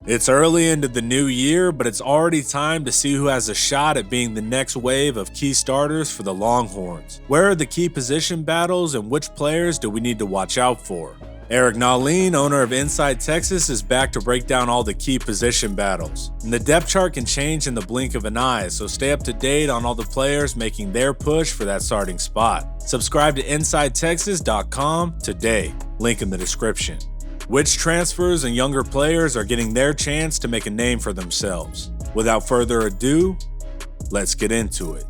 It's early into the new year, but it's already time to see who has a shot at being the next wave of key starters for the Longhorns. Where are the key position battles and which players do we need to watch out for? Eric Nalin, owner of Inside Texas, is back to break down all the key position battles. And the depth chart can change in the blink of an eye, so stay up to date on all the players making their push for that starting spot. Subscribe to InsideTexas.com today, link in the description. Which transfers and younger players are getting their chance to make a name for themselves? Without further ado, let's get into it.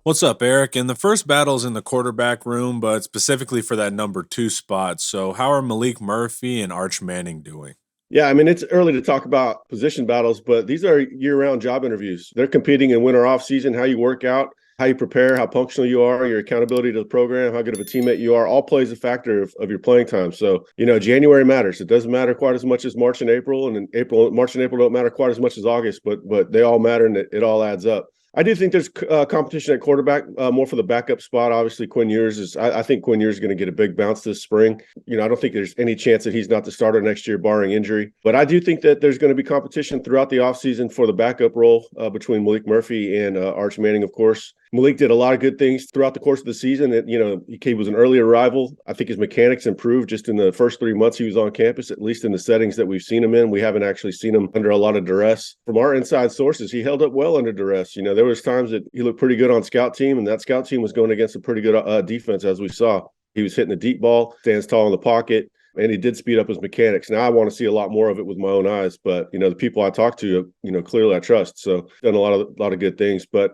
What's up, Eric? And the first battle's in the quarterback room, but specifically for that number 2 spot. So how are Malik Murphy and Arch Manning doing? Yeah, I mean, it's early to talk about position battles, but these are year-round job interviews. They're competing in winter off-season, how you work out, how you prepare, how functional you are, your accountability to the program, how good of a teammate you are, all plays a factor of your playing time. So, January matters. It doesn't matter quite as much as March and April, and March and April don't matter quite as much as August, but they all matter, and it all adds up. I do think there's competition at quarterback, more for the backup spot. Obviously, Quinn Ewers is. I think Quinn Ewers is going to get a big bounce this spring. I don't think there's any chance that he's not the starter next year, barring injury. But I do think that there's going to be competition throughout the offseason for the backup role between Malik Murphy and Arch Manning, of course. Malik did a lot of good things throughout the course of the season. He was an early arrival. I think his mechanics improved just in the first 3 months he was on campus, at least in the settings that we've seen him in. We haven't actually seen him under a lot of duress. From our inside sources, he held up well under duress. There was times that he looked pretty good on scout team, and that scout team was going against a pretty good defense, as we saw. He was hitting a deep ball, stands tall in the pocket, and he did speed up his mechanics. Now I want to see a lot more of it with my own eyes, but the people I talk to, clearly I trust. So done a lot of good things. But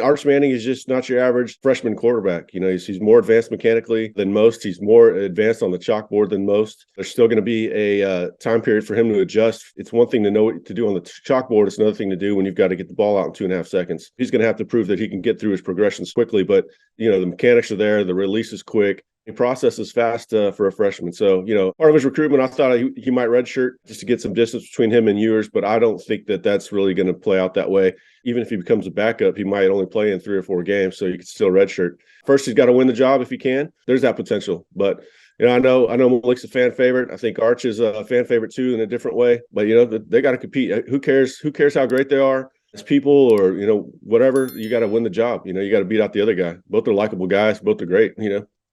Arch Manning is just not your average freshman quarterback. He's more advanced mechanically than most. He's more advanced on the chalkboard than most. There's still going to be a time period for him to adjust. It's one thing to know what to do on the chalkboard. It's another thing to do when you've got to get the ball out in 2.5 seconds. He's going to have to prove that he can get through his progressions quickly. But the mechanics are there. The release is quick. He processes fast for a freshman. So, part of his recruitment, I thought he might redshirt just to get some distance between him and Ewers, but I don't think that that's really going to play out that way. Even if he becomes a backup, he might only play in 3 or 4 games, so you could still redshirt. First, he's got to win the job if he can. There's that potential. But, I know Malik's a fan favorite. I think Arch is a fan favorite too in a different way. But, they got to compete. Who cares how great they are as people or, whatever. You got to win the job. You got to beat out the other guy. Both are likable guys. Both are great,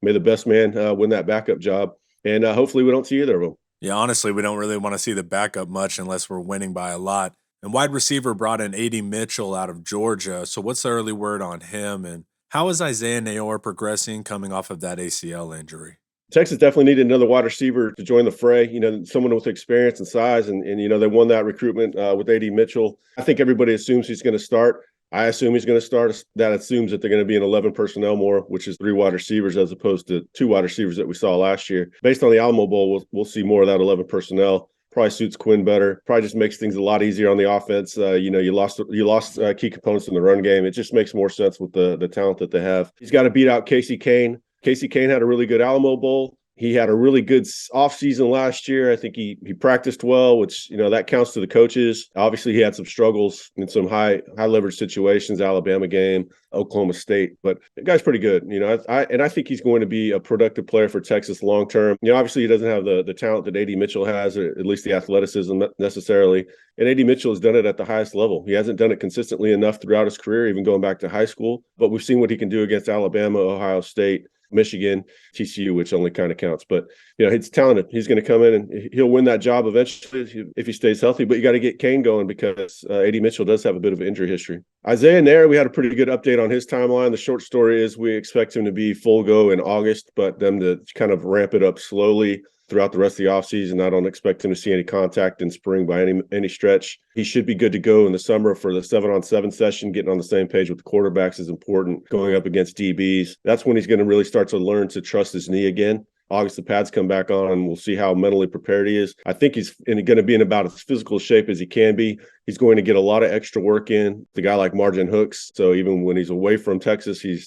May the best man win that backup job. And hopefully we don't see either of them. Yeah, honestly, we don't really want to see the backup much unless we're winning by a lot. And wide receiver brought in A.D. Mitchell out of Georgia. So what's the early word on him? And how is Isaiah Nayor progressing coming off of that ACL injury? Texas definitely needed another wide receiver to join the fray, someone with experience and size. And they won that recruitment with A.D. Mitchell. I think everybody assumes he's going to start. I assume he's going to start. That assumes that they're going to be in 11 personnel more, which is 3 wide receivers as opposed to 2 wide receivers that we saw last year. Based on the Alamo Bowl, we'll see more of that 11 personnel. Probably suits Quinn better. Probably just makes things a lot easier on the offense. You lost key components in the run game. It just makes more sense with the talent that they have. He's got to beat out Casey Kane. Casey Kane had a really good Alamo Bowl. He had a really good offseason last year. I think he practiced well, which, that counts to the coaches. Obviously, he had some struggles in some high leverage situations, Alabama game, Oklahoma State. But the guy's pretty good. I think he's going to be a productive player for Texas long term. Obviously, he doesn't have the talent that A.D. Mitchell has, or at least the athleticism necessarily. And A.D. Mitchell has done it at the highest level. He hasn't done it consistently enough throughout his career, even going back to high school. But we've seen what he can do against Alabama, Ohio State, Michigan, TCU, which only kind of counts. But, he's talented. He's going to come in and he'll win that job eventually if he stays healthy. But you got to get Kane going because A.D. Mitchell does have a bit of injury history. Isaiah Nair, we had a pretty good update on his timeline. The short story is we expect him to be full go in August, but them to kind of ramp it up slowly throughout the rest of the offseason. I don't expect him to see any contact in spring by any stretch. He should be good to go in the summer for the 7-on-7 session. Getting on the same page with the quarterbacks is important. Going up against DBs, that's when he's going to really start to learn to trust his knee again. August, the pads come back on, and we'll see how mentally prepared he is. I think he's going to be in about as physical shape as he can be. He's going to get a lot of extra work in. The guy like Margin Hooks. So even when he's away from Texas, he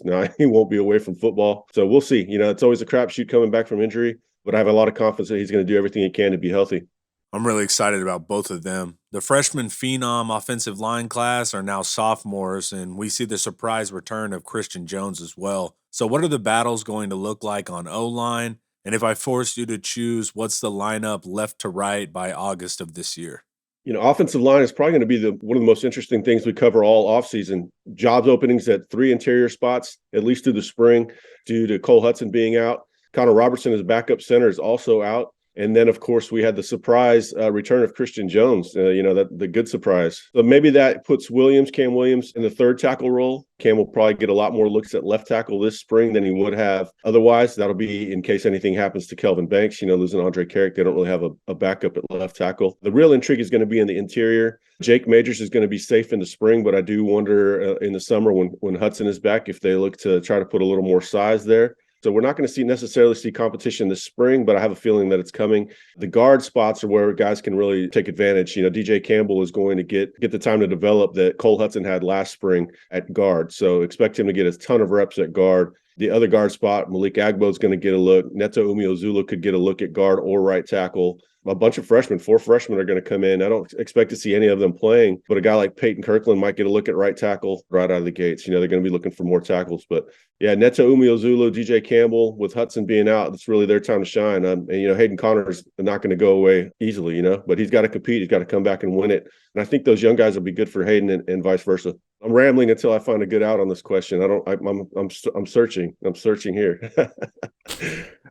won't be away from football. So we'll see. It's always a crapshoot coming back from injury. But I have a lot of confidence that he's going to do everything he can to be healthy. I'm really excited about both of them. The freshman phenom offensive line class are now sophomores, and we see the surprise return of Christian Jones as well. So, what are the battles going to look like on O line? And if I forced you to choose, what's the lineup left to right by August of this year? Offensive line is probably going to be one of the most interesting things we cover all offseason. Jobs openings at 3 interior spots, at least through the spring, due to Cole Hudson being out. Connor Robertson, as backup center, is also out. And then, of course, we had the surprise return of Christian Jones, that the good surprise. So maybe that puts Cam Williams, in the third tackle role. Cam will probably get a lot more looks at left tackle this spring than he would have otherwise. That'll be in case anything happens to Kelvin Banks. Losing Andre Carrick, they don't really have a backup at left tackle. The real intrigue is going to be in the interior. Jake Majors is going to be safe in the spring, but I do wonder in the summer when Hudson is back if they look to try to put a little more size there. So we're not going to necessarily see competition this spring, but I have a feeling that it's coming. The guard spots are where guys can really take advantage. DJ Campbell is going to get the time to develop that Cole Hudson had last spring at guard. So expect him to get a ton of reps at guard. The other guard spot, Malik Agbo is going to get a look. Neto Umeozulu could get a look at guard or right tackle. A bunch of freshmen, 4 freshmen are going to come in. I don't expect to see any of them playing, but a guy like Peyton Kirkland might get a look at right tackle right out of the gates. They're going to be looking for more tackles. But yeah, Neto Umeozulu, DJ Campbell, with Hudson being out, it's really their time to shine. And Hayden Connor's not going to go away easily, but he's got to compete. He's got to come back and win it. And I think those young guys will be good for Hayden and vice versa. I'm rambling until I find a good out on this question. I'm searching. I'm searching here.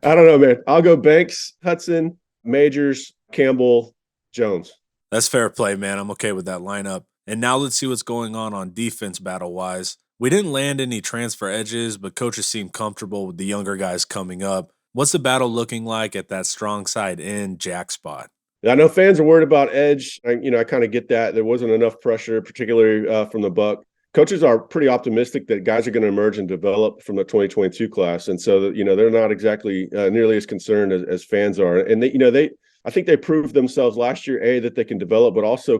I don't know, man. I'll go Banks, Hudson, Majors, Campbell, Jones. That's fair play, man. I'm okay with that lineup. And now let's see what's going on defense battle-wise. We didn't land any transfer edges, but coaches seem comfortable with the younger guys coming up. What's the battle looking like at that strong side end jack spot? I know fans are worried about edge. I kind of get that. There wasn't enough pressure, particularly from the Buck. Coaches are pretty optimistic that guys are going to emerge and develop from the 2022 class. And so, they're not exactly nearly as concerned as fans are. And I think they proved themselves last year, that they can develop, but also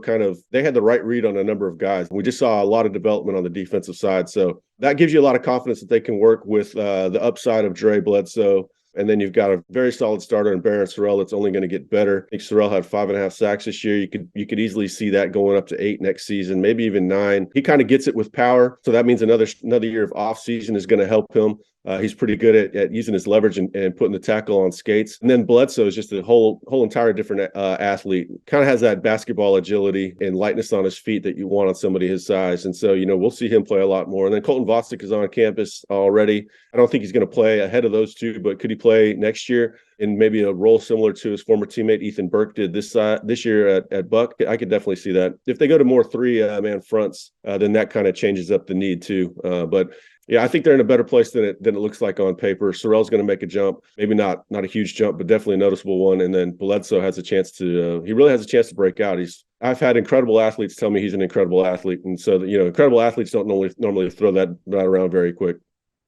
they had the right read on a number of guys. We just saw a lot of development on the defensive side. So that gives you a lot of confidence that they can work with the upside of Dre Bledsoe. And then you've got a very solid starter in Barron Sorrell that's only going to get better. I think Sorrell had 5.5 sacks this year. You could easily see that going up to 8 next season, maybe even 9. He kind of gets it with power. So that means another year of off season is going to help him. He's pretty good at using his leverage and putting the tackle on skates. And then Bledsoe is just a whole entire different athlete. Kind of has that basketball agility and lightness on his feet that you want on somebody his size. And so, we'll see him play a lot more. And then Colton Vostok is on campus already. I don't think he's going to play ahead of those two, but could he play next year in maybe a role similar to his former teammate Ethan Burke did this year at Buck? I could definitely see that. If they go to more 3-man fronts, then that kind of changes up the need too. But yeah, I think they're in a better place than it looks like on paper. Sorrell's going to make a jump, maybe not a huge jump, but definitely a noticeable one. And then Bledsoe has a chance to he really has a chance to break out. I've had incredible athletes tell me he's an incredible athlete, and so incredible athletes don't normally throw that around very quick.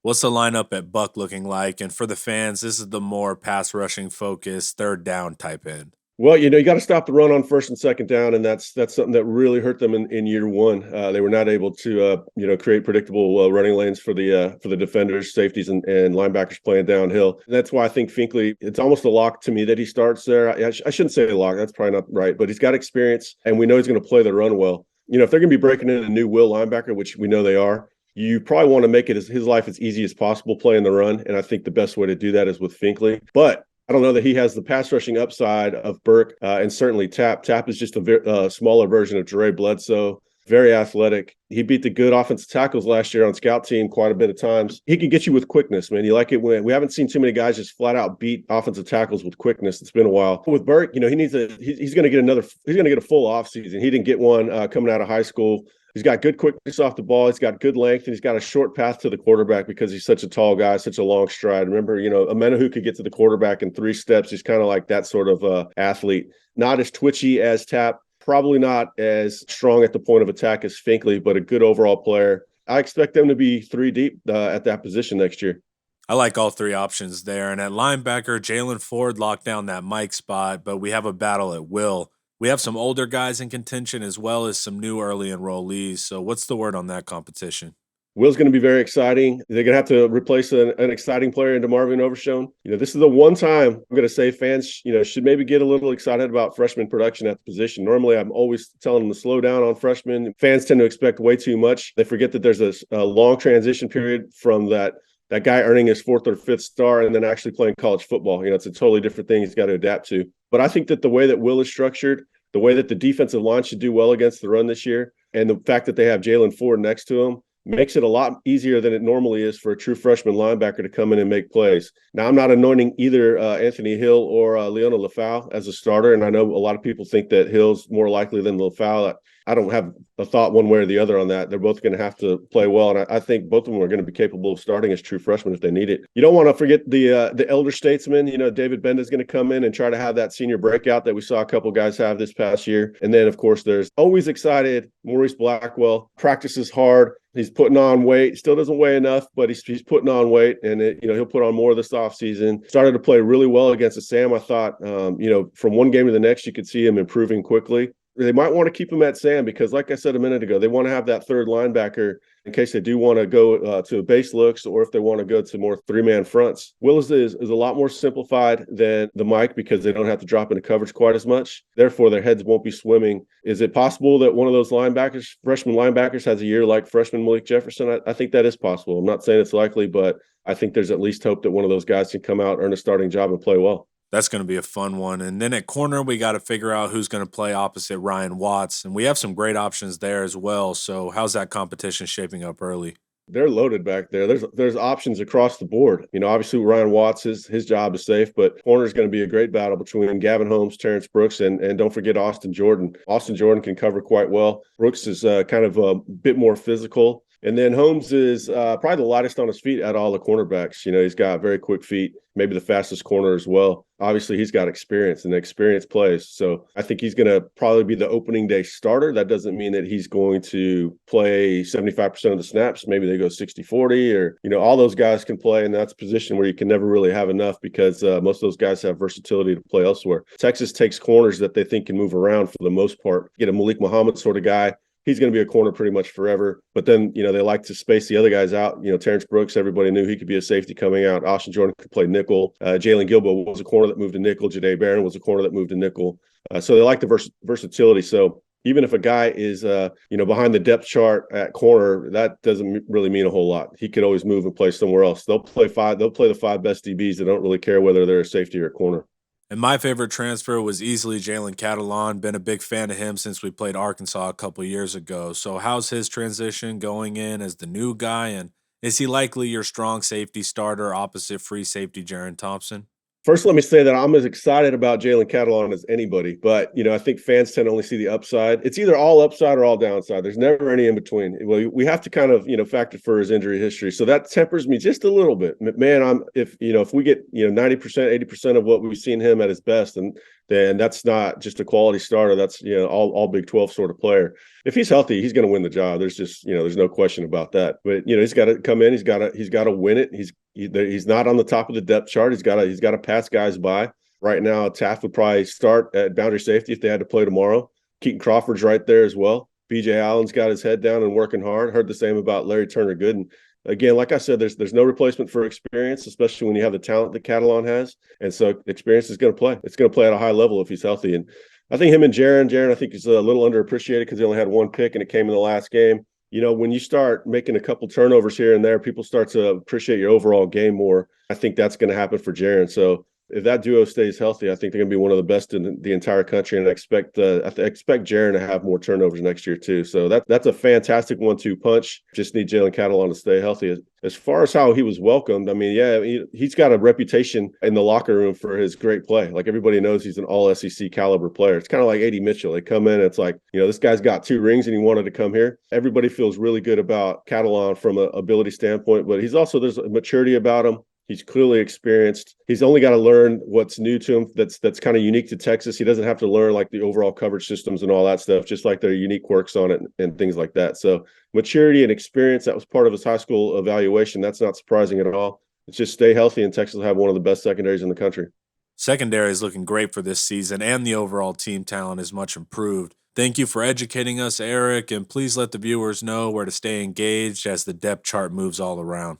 What's the lineup at Buck looking like? And for the fans, this is the more pass rushing focused, third down type end. Well, you got to stop the run on first and second down, and that's something that really hurt them in year one. They were not able to create predictable running lanes for the defenders, safeties, and linebackers playing downhill. And that's why I think Finkley, it's almost a lock to me that he starts there. I shouldn't say a lock, that's probably not right, but he's got experience, and we know he's going to play the run well. If they're going to be breaking in a new will linebacker, which we know they are, you probably want to make it his life as easy as possible playing the run, and I think the best way to do that is with Finkley. But I don't know that he has the pass rushing upside of Burke and certainly Tap. Tap is just a smaller version of Dre Bledsoe, very athletic. He beat the good offensive tackles last year on scout team quite a bit of times. He can get you with quickness, man. You like it when we haven't seen too many guys just flat out beat offensive tackles with quickness. It's been a while. With Burke, he's going to get a full offseason. He didn't get one coming out of high school. He's got good quickness off the ball. He's got good length, and he's got a short path to the quarterback because he's such a tall guy, such a long stride. Remember, Amenahu could get to the quarterback in 3 steps. He's kind of like that sort of athlete. Not as twitchy as Tap, probably not as strong at the point of attack as Finkley, but a good overall player. I expect them to be 3 deep at that position next year. I like all 3 options there. And at linebacker, Jalen Ford locked down that Mike spot, but we have a battle at will. We have some older guys in contention as well as some new early enrollees. So what's the word on that competition? Will's going to be very exciting. They're going to have to replace an exciting player into Marvin Overshone. This is the one time I'm going to say fans, should maybe get a little excited about freshman production at the position. Normally, I'm always telling them to slow down on freshmen. Fans tend to expect way too much. They forget that there's a long transition period from that that guy earning his fourth or fifth star and then actually playing college football. It's a totally different thing he's got to adapt to. But I think that the way that Will is structured, the way that the defensive line should do well against the run this year, and the fact that they have Jalen Ford next to him makes it a lot easier than it normally is for a true freshman linebacker to come in and make plays. Now, I'm not anointing either Anthony Hill or Leona Lafau as a starter, and I know a lot of people think that Hill's more likely than Lafau. I don't have a thought one way or the other on that. They're both going to have to play well, and I think both of them are going to be capable of starting as true freshmen if they need it. You don't want to forget the elder statesman. David Benda is going to come in and try to have that senior breakout that we saw a couple guys have this past year. And then, of course, there's always excited Maurice Blackwell. Practices hard. He's putting on weight. Still doesn't weigh enough, but he's putting on weight, and he'll put on more this offseason. Started to play really well against the Sam. I thought, from one game to the next, you could see him improving quickly. They might want to keep him at Sam because, like I said a minute ago, they want to have that third linebacker in case they do want to go to base looks or if they want to go to more three-man fronts. Willis is a lot more simplified than the Mike because they don't have to drop into coverage quite as much. Therefore, their heads won't be swimming. Is it possible that one of those freshman linebackers, has a year like freshman Malik Jefferson? I think that is possible. I'm not saying it's likely, but I think there's at least hope that one of those guys can come out, earn a starting job, and play well. That's going to be a fun one. And then at corner, we got to figure out who's going to play opposite Ryan Watts. And we have some great options there as well. So how's that competition shaping up early? They're loaded back there. There's options across the board. Obviously Ryan Watts, his job is safe, but corner is going to be a great battle between Gavin Holmes, Terrence Brooks, and don't forget Austin Jordan. Austin Jordan can cover quite well. Brooks is kind of a bit more physical. And then Holmes is probably the lightest on his feet out of all the cornerbacks. He's got very quick feet, maybe the fastest corner as well. Obviously, he's got experience, and the experience plays. So I think he's going to probably be the opening day starter. That doesn't mean that he's going to play 75% of the snaps. Maybe they go 60-40 or, all those guys can play, and that's a position where you can never really have enough because most of those guys have versatility to play elsewhere. Texas takes corners that they think can move around for the most part. Get a Malik Muhammad sort of guy. He's going to be a corner pretty much forever. But then, they like to space the other guys out. Terrence Brooks, everybody knew he could be a safety coming out. Austin Jordan could play nickel. Jalen Gilbo was a corner that moved to nickel. Jadae Barron was a corner that moved to nickel. So they like the versatility. So even if a guy is, behind the depth chart at corner, that doesn't really mean a whole lot. He could always move and play somewhere else. They'll play the five best DBs that don't really care whether they're a safety or a corner. And my favorite transfer was easily Jalen Catalon. Been a big fan of him since we played Arkansas a couple years ago. So how's his transition going in as the new guy? And is he likely your strong safety starter opposite free safety Jaron Thompson? First, let me say that I'm as excited about Jalen Catalon as anybody, but I think fans tend to only see the upside. It's either all upside or all downside. There's never any in between. Well, we have to kind of factor for his injury history, so that tempers me just a little bit. Man, if we get 90%, 80% of what we've seen him at his best, and then that's not just a quality starter. That's all Big 12 sort of player. If he's healthy, he's going to win the job. There's just there's no question about that. But he's got to come in. He's got to win it. He's not on the top of the depth chart. He's got to pass guys by. Right now, Taft would probably start at boundary safety if they had to play tomorrow. Keaton Crawford's right there as well. BJ Allen's got his head down and working hard. Heard the same about Larry Turner Gooden. Again, like I said, there's no replacement for experience, especially when you have the talent that Catalon has. And so experience is going to play. It's going to play at a high level if he's healthy. And I think him and Jaron, I think is a little underappreciated because he only had one pick and it came in the last game. When you start making a couple turnovers here and there, people start to appreciate your overall game more. I think that's going to happen for Jaron. So if that duo stays healthy, I think they're going to be one of the best in the entire country. And I expect Jaron to have more turnovers next year too. So that's a fantastic 1-2 punch. Just need Jalen Catalon to stay healthy. As far as how he was welcomed, I mean, yeah, he's got a reputation in the locker room for his great play. Like everybody knows he's an all SEC caliber player. It's kind of like A.D. Mitchell. They come in, it's like, this guy's got 2 rings and he wanted to come here. Everybody feels really good about Catalon from an ability standpoint, but there's a maturity about him. He's clearly experienced. He's only got to learn what's new to him that's kind of unique to Texas. He doesn't have to learn like the overall coverage systems and all that stuff, just like their unique quirks on it and things like that. So maturity and experience, that was part of his high school evaluation. That's not surprising at all. It's just stay healthy, and Texas will have one of the best secondaries in the country. Secondary is looking great for this season, and the overall team talent is much improved. Thank you for educating us, Eric, and please let the viewers know where to stay engaged as the depth chart moves all around.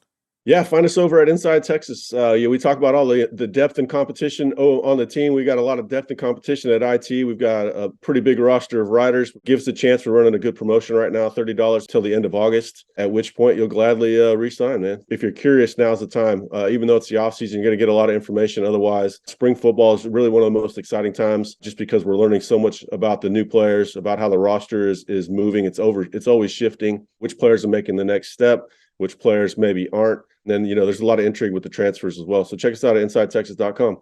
Yeah, find us over at Inside Texas. Yeah, we talk about all the depth and competition on the team. We got a lot of depth and competition at IT. We've got a pretty big roster of riders. Give us a chance. We're running a good promotion right now, $30 till the end of August, at which point you'll gladly re-sign, man. If you're curious, now's the time. Even though it's the offseason, you're going to get a lot of information. Otherwise, spring football is really one of the most exciting times just because we're learning so much about the new players, about how the roster is moving. It's always shifting, which players are making the next step, which players maybe aren't. And then, there's a lot of intrigue with the transfers as well. So check us out at InsideTexas.com.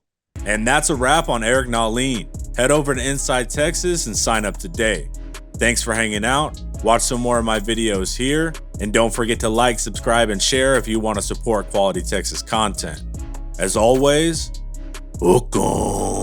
And that's a wrap on Eric Nahlin. Head over to Inside Texas and sign up today. Thanks for hanging out. Watch some more of my videos here. And don't forget to like, subscribe, and share if you want to support quality Texas content. As always, hook 'em.